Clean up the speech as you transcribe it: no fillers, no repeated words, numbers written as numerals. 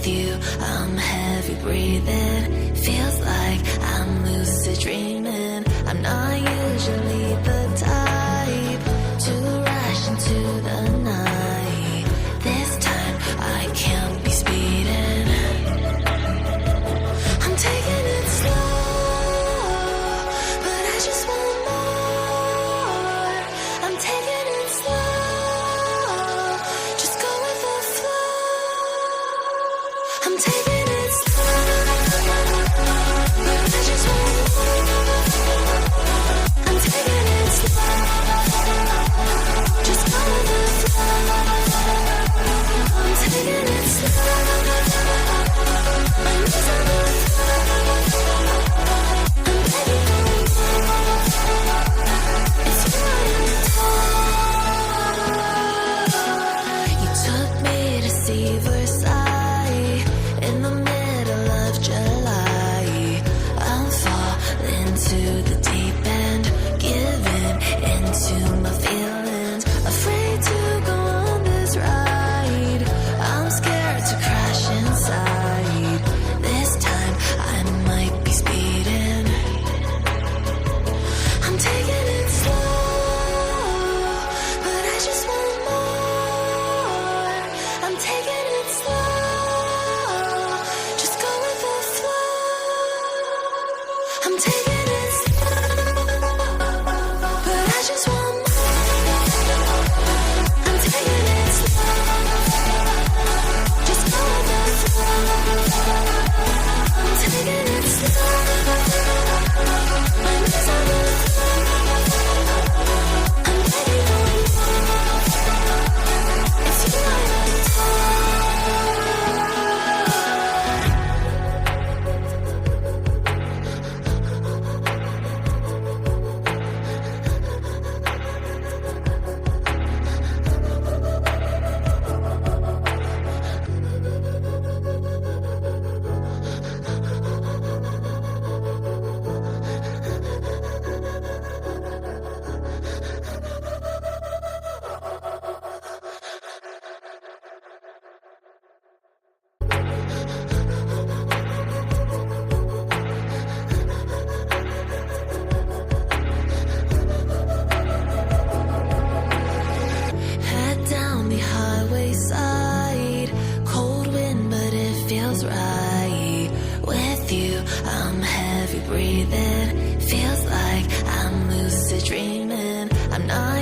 With you, I'm heavy breathing. Feels like I'm lucid dreaming. I'm not usually the type to rush into the night. This time I can't be speeding. I'm taking it slow, but I just want more. I'm taking it slow, just go with the flow. I'm taking it slow, but I just want more. I'm taking it slow, just go with the flow. I'm taking it slow, I'm losing the flow. I'm begging for more. It's you I adore. You took me to see Versailles in the middle of July. I'm falling to the deep end, giving into my feelings, afraid to go on this ride. I'm scared to crash inside. This time I might be speeding. I'm taking it slow, but I just want more. I'm taking it slow, just go with the flow. I'm taking it slow, but I just want more. I'm taking it slow, just go with the flow. I'm taking it slow, I'm losing the flow. I'm begging for more. It's you I head down the highway side. Cold wind, but it feels right. With you, I'm heavy breathing. Feels like I'm lucid dreaming. I'm not